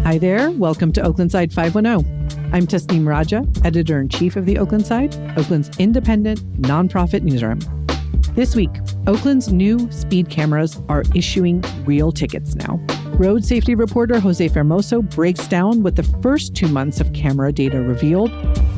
Hi there. Welcome to Oakland Side 510. I'm Tasneem Raja, editor-in-chief of the Oakland Side, Oakland's independent, nonprofit newsroom. This week, Oakland's new speed cameras are issuing real tickets now. Road safety reporter Jose Fermoso breaks down what the first 2 months of camera data revealed,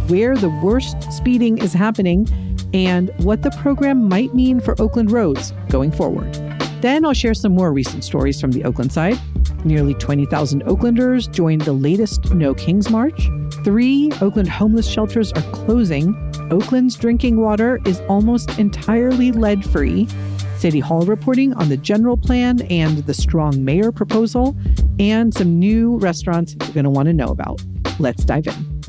where the worst speeding is happening, and what the program might mean for Oakland roads going forward. Then I'll share some more recent stories from the Oakland Side. Nearly 20,000 Oaklanders joined the latest No Kings March. 3 Oakland homeless shelters are closing. Oakland's drinking water is almost entirely lead-free. City Hall reporting on the general plan and the strong mayor proposal, and some new restaurants you're going to want to know about. Let's dive in.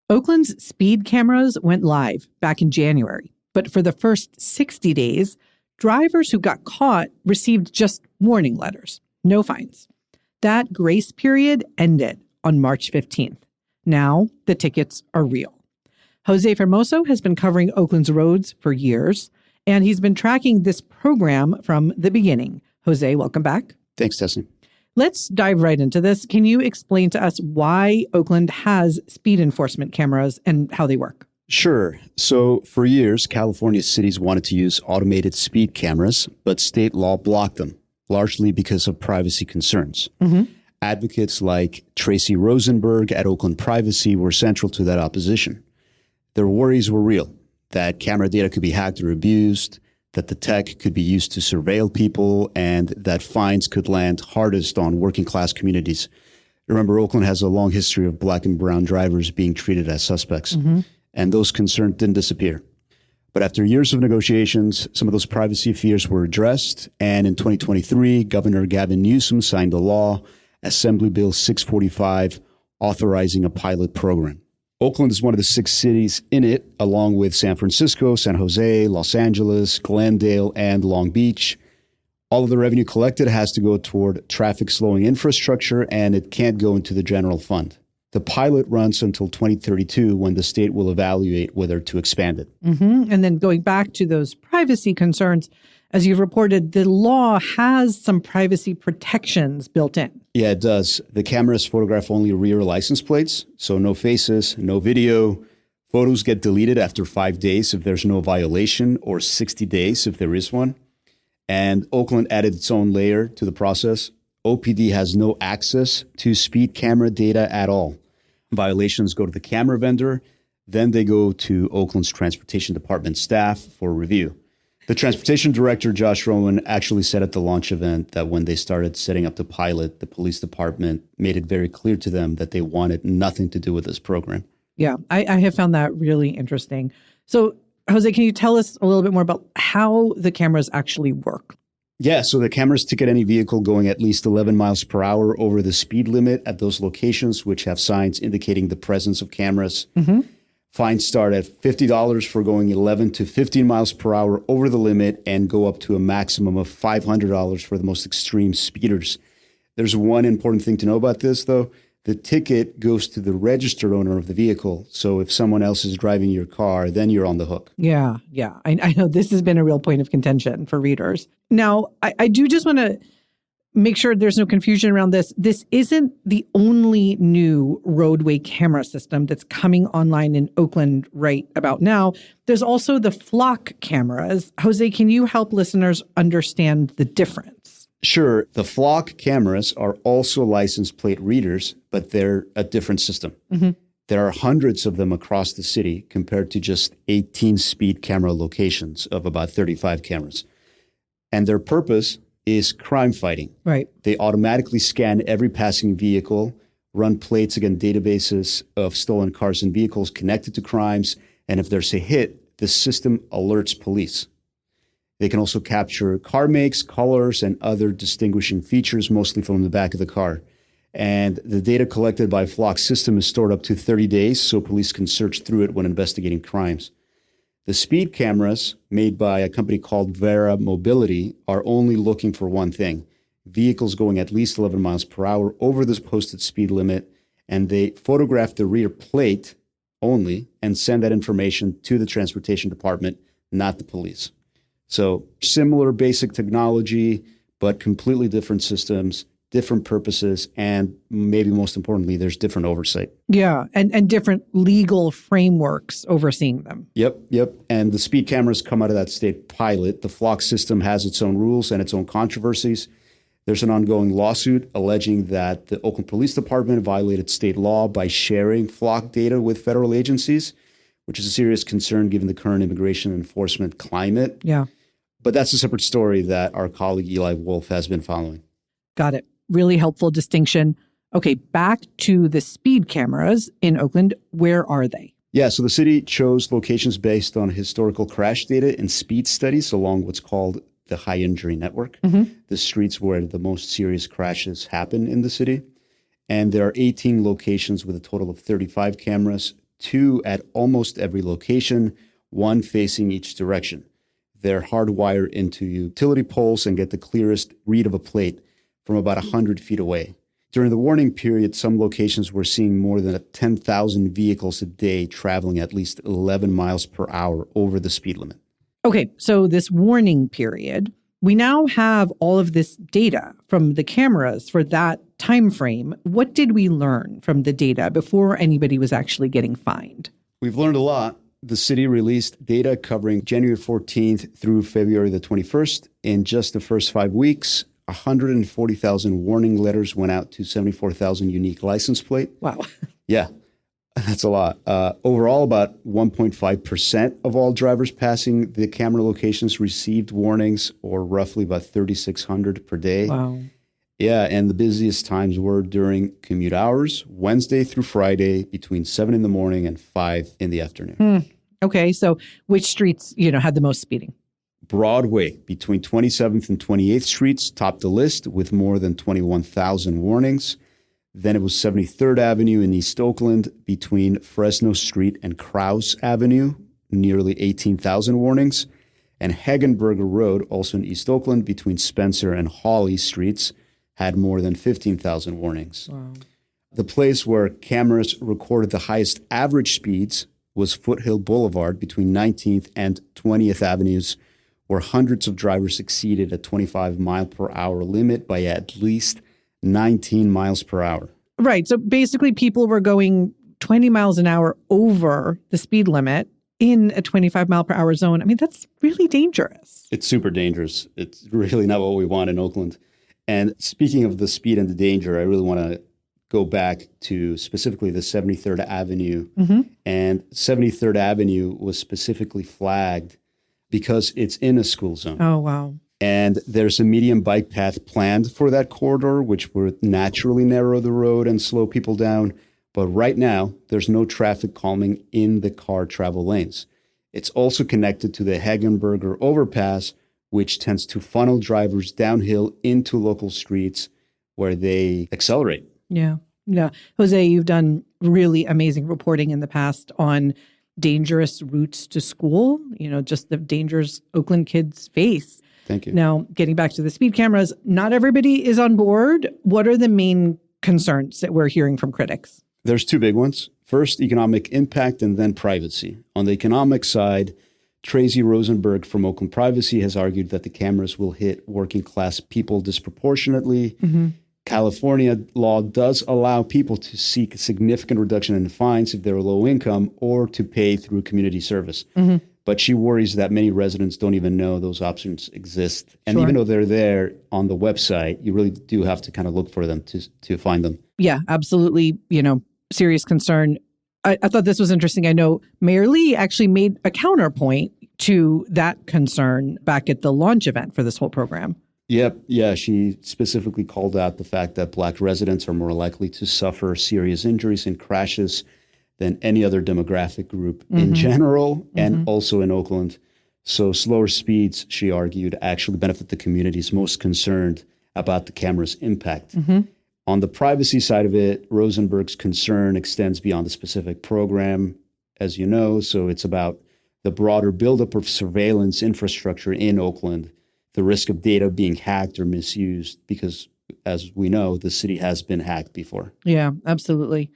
Oakland's speed cameras went live back in January, but for the first 60 days, drivers who got caught received just warning letters, no fines. That grace period ended on March 15th. Now the tickets are real. Jose Fermoso has been covering Oakland's roads for years, and he's been tracking this program from the beginning. Jose, welcome back. Thanks, Tessie. Let's dive right into this. Can you explain to us why Oakland has speed enforcement cameras and how they work? Sure. So for years, California cities wanted to use automated speed cameras, but state law blocked them, largely because of privacy concerns. Advocates like Tracy Rosenberg at Oakland Privacy were central to that opposition. Their worries were real, that camera data could be hacked or abused, that the tech could be used to surveil people, and that fines could land hardest on working class communities. Remember, Oakland has a long history of black and brown drivers being treated as suspects. And those concerns didn't disappear. But after years of negotiations, some of those privacy fears were addressed. And in 2023, Governor Gavin Newsom signed a law, Assembly Bill 645, authorizing a pilot program. Oakland is one of the 6 cities in it, along with San Francisco, San Jose, Los Angeles, Glendale, and Long Beach. All of the revenue collected has to go toward traffic slowing infrastructure, and it can't go into the general fund. The pilot runs until 2032 when the state will evaluate whether to expand it. And then going back to those privacy concerns, as you've reported, the law has some privacy protections built in. Yeah, it does. The cameras photograph only rear license plates, so no faces, no video. Photos get deleted after 5 days if there's no violation, or 60 days if there is one. And Oakland added its own layer to the process. OPD has no access to speed camera data at all. Violations go to the camera vendor, then they go to Oakland's Transportation Department staff for review. The Transportation Director, Josh Rowan, actually said at the launch event that when they started setting up the pilot, the police department made it very clear to them that they wanted nothing to do with this program. Yeah, I have found that really interesting. So, Jose, can you tell us a little bit more about how the cameras actually work? Yeah, so the cameras ticket any vehicle going at least 11 miles per hour over the speed limit at those locations, which have signs indicating the presence of cameras. Fines start at $50 for going 11 to 15 miles per hour over the limit and go up to a maximum of $500 for the most extreme speeders. There's one important thing to know about this, though. The ticket goes to the registered owner of the vehicle. So if someone else is driving your car, then you're on the hook. Yeah. I know this has been a real point of contention for readers. Now, I do just want to make sure there's no confusion around this. This isn't the only new roadway camera system that's coming online in Oakland right about now. There's also the flock cameras. Jose, can you help listeners understand the difference? Sure. The flock cameras are also license plate readers, but they're a different system. There are hundreds of them across the city compared to just 18 speed camera locations of about 35 cameras. And their purpose is crime fighting. Right. They automatically scan every passing vehicle, run plates against databases of stolen cars and vehicles connected to crimes, and if there's a hit, the system alerts police. They can also capture car makes, colors, and other distinguishing features, mostly from the back of the car. And the data collected by Flock's system is stored up to 30 days, so police can search through it when investigating crimes. The speed cameras, made by a company called Vera Mobility, are only looking for one thing: vehicles going at least 11 miles per hour over this posted speed limit, and they photograph the rear plate only and send that information to the Transportation Department, not the police. So similar basic technology, but completely different systems, different purposes, and maybe most importantly, there's different oversight. Yeah, and different legal frameworks overseeing them. Yep. And the speed cameras come out of that state pilot. The flock system has its own rules and its own controversies. There's an ongoing lawsuit alleging that the Oakland Police Department violated state law by sharing flock data with federal agencies, which is a serious concern given the current immigration enforcement climate. Yeah. But that's a separate story that our colleague Eli Wolf has been following. Got it. Really helpful distinction. Okay, back to the speed cameras in Oakland. Where are they? Yeah, so the city chose locations based on historical crash data and speed studies along what's called the high injury network, the streets where the most serious crashes happen in the city. And there are 18 locations with a total of 35 cameras, 2 at almost every location, 1 facing each direction. They're hardwired into utility poles and get the clearest read of a plate from about 100 feet away. During the warning period, some locations were seeing more than 10,000 vehicles a day traveling at least 11 miles per hour over the speed limit. Okay, so this warning period, we now have all of this data from the cameras for that time frame. What did we learn from the data before anybody was actually getting fined? We've learned a lot. The city released data covering January 14th through February the 21st. In just the first 5 weeks, 140,000 warning letters went out to 74,000 unique license plate. Wow. Yeah, that's a lot. Overall, about 1.5% of all drivers passing the camera locations received warnings, or roughly about 3,600 per day. Wow. Yeah, and the busiest times were during commute hours, Wednesday through Friday, between 7 in the morning and 5 in the afternoon. Okay, so which streets, had the most speeding? Broadway, between 27th and 28th Streets, topped the list with more than 21,000 warnings. Then it was 73rd Avenue in East Oakland, between Fresno Street and Krause Avenue, nearly 18,000 warnings. And Hagenberger Road, also in East Oakland, between Spencer and Hawley Streets, had more than 15,000 warnings. Wow. The place where cameras recorded the highest average speeds was Foothill Boulevard between 19th and 20th Avenues, where hundreds of drivers exceeded a 25 mile per hour limit by at least 19 miles per hour. Right. So basically people were going 20 miles an hour over the speed limit in a 25 mile per hour zone. I mean, that's really dangerous. It's super dangerous. It's really not what we want in Oakland. And speaking of the speed and the danger, I really want to go back to specifically the 73rd Avenue. And 73rd Avenue was specifically flagged because it's in a school zone. Oh, wow. And there's a medium bike path planned for that corridor, which would naturally narrow the road and slow people down. But right now, there's no traffic calming in the car travel lanes. It's also connected to the Hagenberger overpass, which tends to funnel drivers downhill into local streets where they accelerate. Yeah. Jose, you've done really amazing reporting in the past on dangerous routes to school, just the dangers Oakland kids face. Thank you. Now, getting back to the speed cameras, not everybody is on board. What are the main concerns that we're hearing from critics? There's 2 big ones. First, economic impact, and then privacy. On the economic side, Tracy Rosenberg from Oakland Privacy has argued that the cameras will hit working class people disproportionately. California law does allow people to seek a significant reduction in fines if they're low income or to pay through community service. But she worries that many residents don't even know those options exist. And even though they're there on the website, you really do have to kind of look for them to find them. Yeah, absolutely. Serious concern. I thought this was interesting. I know Mayor Lee actually made a counterpoint to that concern back at the launch event for this whole program. Yep. Yeah. She specifically called out the fact that Black residents are more likely to suffer serious injuries and crashes than any other demographic group in general and also in Oakland. So slower speeds, she argued, actually benefit the communities most concerned about the camera's impact. On the privacy side of it, Rosenberg's concern extends beyond the specific program, as you know. So it's about the broader buildup of surveillance infrastructure in Oakland, the risk of data being hacked or misused, because as we know, the city has been hacked before. Yeah, absolutely.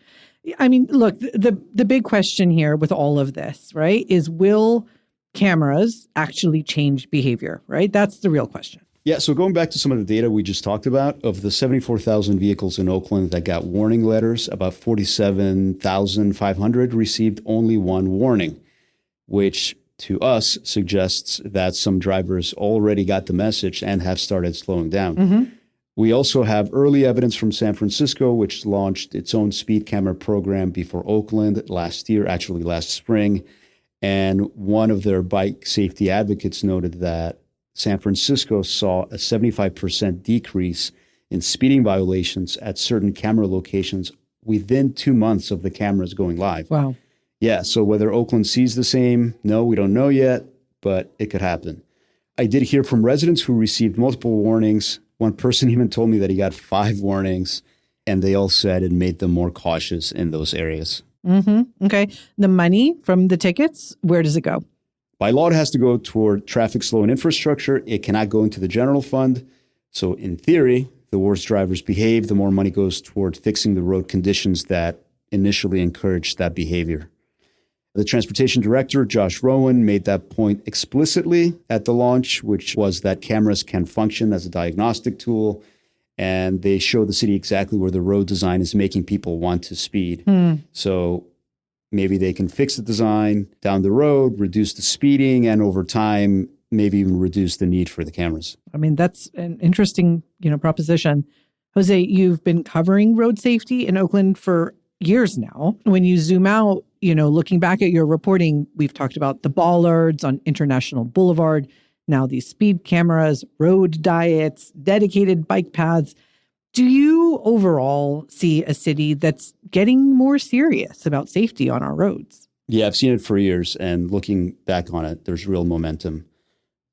I mean, look, the big question here with all of this, right, is will cameras actually change behavior, right? That's the real question. Yeah, so going back to some of the data we just talked about, of the 74,000 vehicles in Oakland that got warning letters, about 47,500 received only one warning, which to us suggests that some drivers already got the message and have started slowing down. Mm-hmm. We also have early evidence from San Francisco, which launched its own speed camera program before Oakland last spring. And one of their bike safety advocates noted that San Francisco saw a 75% decrease in speeding violations at certain camera locations within 2 months of the cameras going live. Wow. Yeah, so whether Oakland sees the same, no, we don't know yet, but it could happen. I did hear from residents who received multiple warnings. One person even told me that he got 5 warnings, and they all said it made them more cautious in those areas. Mm-hmm. Okay. The money from the tickets, where does it go? By law, it has to go toward traffic flow and infrastructure. It cannot go into the general fund. So in theory, the worse drivers behave, the more money goes toward fixing the road conditions that initially encouraged that behavior. The transportation director, Josh Rowan, made that point explicitly at the launch, which was that cameras can function as a diagnostic tool, and they show the city exactly where the road design is making people want to speed. So maybe they can fix the design down the road, reduce the speeding, and over time, maybe even reduce the need for the cameras. I mean, that's an interesting, proposition. Jose, you've been covering road safety in Oakland for years now. When you zoom out, looking back at your reporting, we've talked about the bollards on International Boulevard, now these speed cameras, road diets, dedicated bike paths. Do you overall see a city that's getting more serious about safety on our roads? Yeah, I've seen it for years, and looking back on it, there's real momentum.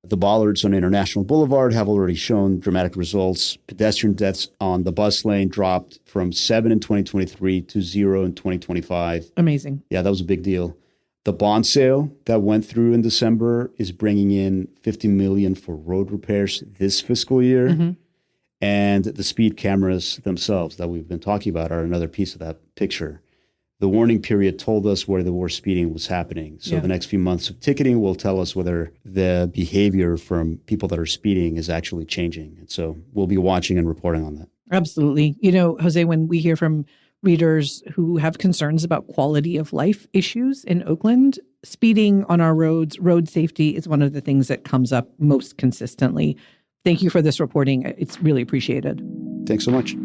The bollards on International Boulevard have already shown dramatic results. Pedestrian deaths on the bus lane dropped from 7 in 2023 to 0 in 2025. Amazing. Yeah, that was a big deal. The bond sale that went through in December is bringing in $50 million for road repairs this fiscal year. Mm-hmm. And the speed cameras themselves that we've been talking about are another piece of that picture. The warning period told us where the worst speeding was happening. So the next few months of ticketing will tell us whether the behavior from people that are speeding is actually changing. And so we'll be watching and reporting on that. Absolutely. Jose, when we hear from readers who have concerns about quality of life issues in Oakland, speeding on our roads, road safety is one of the things that comes up most consistently. Thank you for this reporting. It's really appreciated. Thanks so much.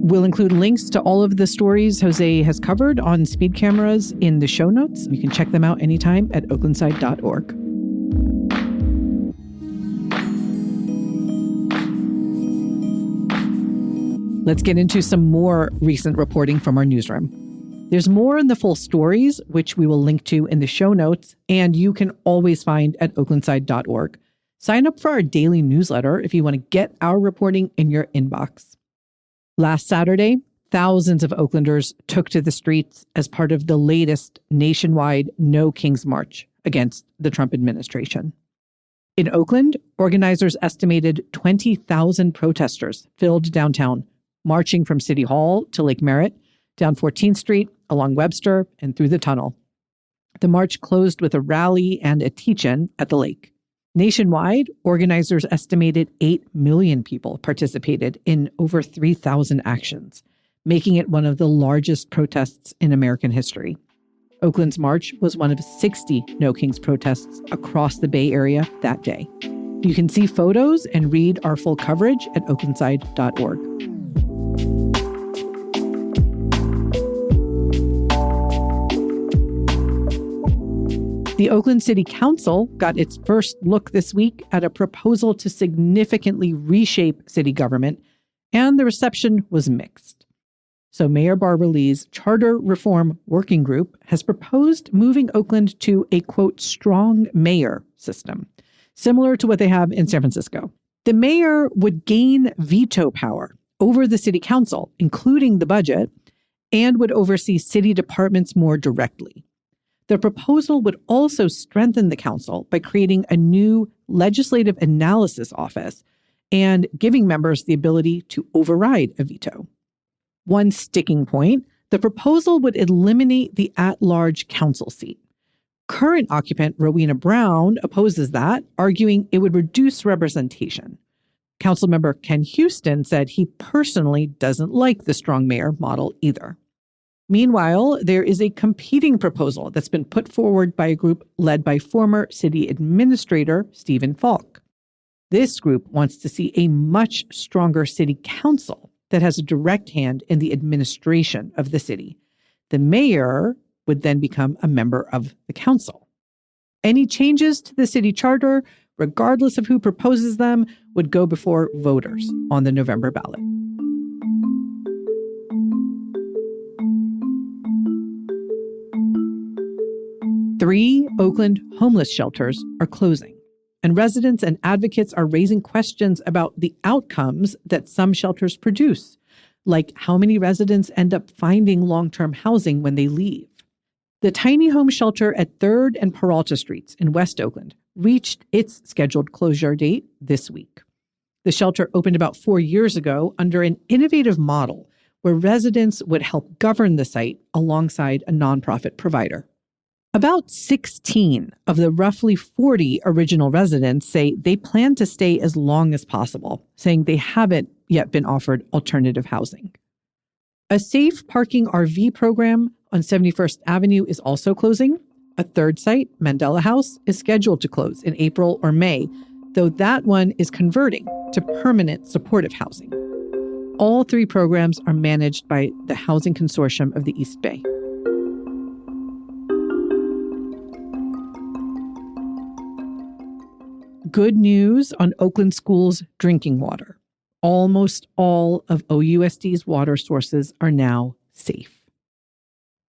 We'll include links to all of the stories Jose has covered on speed cameras in the show notes. You can check them out anytime at oaklandside.org. Let's get into some more recent reporting from our newsroom. There's more in the full stories, which we will link to in the show notes, and you can always find at oaklandside.org. Sign up for our daily newsletter if you want to get our reporting in your inbox. Last Saturday, thousands of Oaklanders took to the streets as part of the latest nationwide No Kings March against the Trump administration. In Oakland, organizers estimated 20,000 protesters filled downtown, marching from City Hall to Lake Merritt, down 14th Street, along Webster, and through the tunnel. The march closed with a rally and a teach-in at the lake. Nationwide, organizers estimated 8 million people participated in over 3,000 actions, making it one of the largest protests in American history. Oakland's march was one of 60 No Kings protests across the Bay Area that day. You can see photos and read our full coverage at oaklandside.org. The Oakland City Council got its first look this week at a proposal to significantly reshape city government, and the reception was mixed. So Mayor Barbara Lee's Charter Reform Working Group has proposed moving Oakland to a, quote, strong mayor system, similar to what they have in San Francisco. The mayor would gain veto power over the city council, including the budget, and would oversee city departments more directly. The proposal would also strengthen the council by creating a new legislative analysis office and giving members the ability to override a veto. One sticking point, the proposal would eliminate the at-large council seat. Current occupant Rowena Brown opposes that, arguing it would reduce representation. Councilmember Ken Houston said he personally doesn't like the strong mayor model either. Meanwhile, there is a competing proposal that's been put forward by a group led by former city administrator Stephen Falk. This group wants to see a much stronger city council that has a direct hand in the administration of the city. The mayor would then become a member of the council. Any changes to the city charter, regardless of who proposes them, would go before voters on the November ballot. Three Oakland homeless shelters are closing, and residents and advocates are raising questions about the outcomes that some shelters produce, like how many residents end up finding long-term housing when they leave. The tiny home shelter at 3rd and Peralta Streets in West Oakland reached its scheduled closure date this week. The shelter opened about 4 years ago under an innovative model where residents would help govern the site alongside a nonprofit provider. About 16 of the roughly 40 original residents say they plan to stay as long as possible, saying they haven't yet been offered alternative housing. A safe parking RV program on 71st Avenue is also closing. A third site, Mandela House, is scheduled to close in April or May, though that one is converting to permanent supportive housing. All three programs are managed by the Housing Consortium of the East Bay. Good news on Oakland schools' drinking water. Almost all of OUSD's water sources are now safe.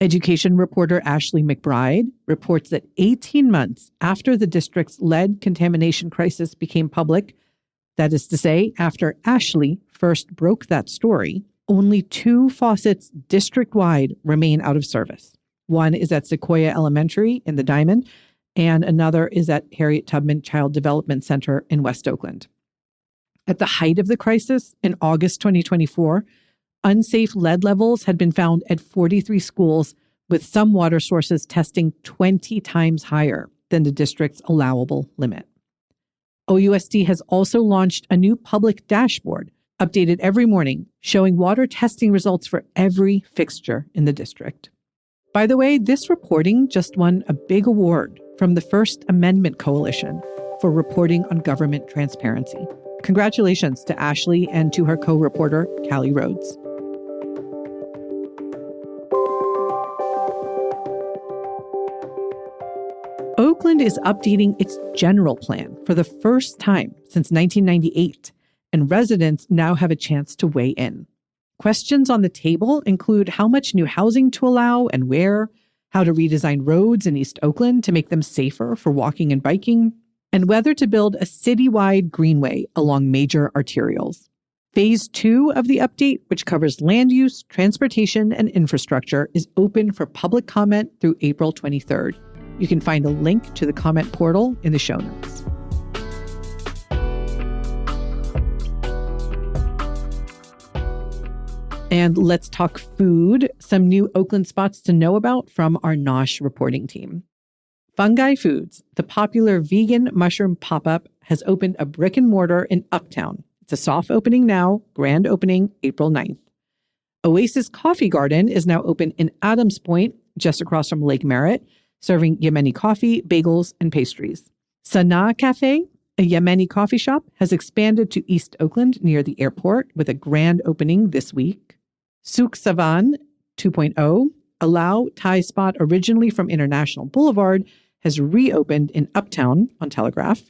Education reporter Ashley McBride reports that 18 months after the district's lead contamination crisis became public, that is to say, after Ashley first broke that story, only 2 faucets district-wide remain out of service. One is at Sequoia Elementary in the Diamond, and another is at Harriet Tubman Child Development Center in West Oakland. At the height of the crisis, in August 2024, unsafe lead levels had been found at 43 schools, with some water sources testing 20 times higher than the district's allowable limit. OUSD has also launched a new public dashboard, updated every morning, showing water testing results for every fixture in the district. By the way, this reporting just won a big award from the First Amendment Coalition for reporting on government transparency. Congratulations to Ashley and to her co-reporter, Callie Rhodes. Oakland is updating its general plan for the first time since 1998, and residents now have a chance to weigh in. Questions on the table include how much new housing to allow and where, how to redesign roads in East Oakland to make them safer for walking and biking, and whether to build a citywide greenway along major arterials. Phase 2 of the update, which covers land use, transportation, and infrastructure, is open for public comment through April 23rd. You can find a link to the comment portal in the show notes. And let's talk food, some new Oakland spots to know about from our Nosh reporting team. Fungi Foods, the popular vegan mushroom pop-up, has opened a brick and mortar in Uptown. It's a soft opening now, grand opening April 9th. Oasis Coffee Garden is now open in Adams Point, just across from Lake Merritt, serving Yemeni coffee, bagels, and pastries. Sanaa Cafe, a Yemeni coffee shop, has expanded to East Oakland near the airport with a grand opening this week. Souk Savan 2.0, a Lao Thai spot originally from International Boulevard, has reopened in Uptown on Telegraph.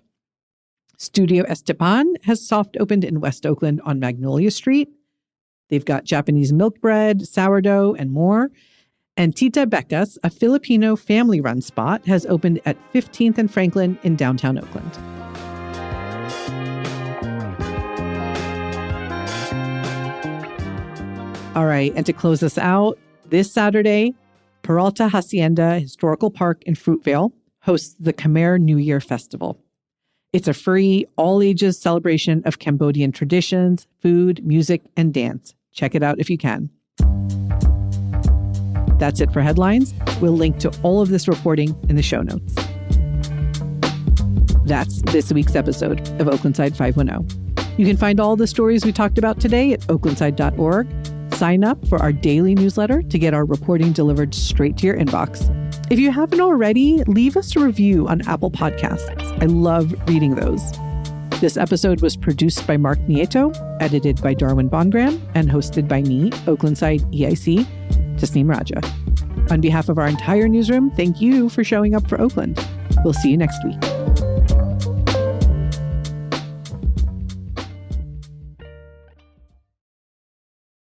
Studio Estepan has soft opened in West Oakland on Magnolia Street. They've got Japanese milk bread, sourdough, and more. And Tita Becca's, a Filipino family-run spot, has opened at 15th and Franklin in downtown Oakland. All right, and to close us out, this Saturday, Peralta Hacienda Historical Park in Fruitvale hosts the Khmer New Year Festival. It's a free, all-ages celebration of Cambodian traditions, food, music, and dance. Check it out if you can. That's it for headlines. We'll link to all of this reporting in the show notes. That's this week's episode of Oakland Side 510. You can find all the stories we talked about today at oaklandside.org. Sign up for our daily newsletter to get our reporting delivered straight to your inbox. If you haven't already, leave us a review on Apple Podcasts. I love reading those. This episode was produced by Mark Nieto, edited by Darwin Bongram, and hosted by me, Oaklandside EIC, Tasneem Raja. On behalf of our entire newsroom, thank you for showing up for Oakland. We'll see you next week.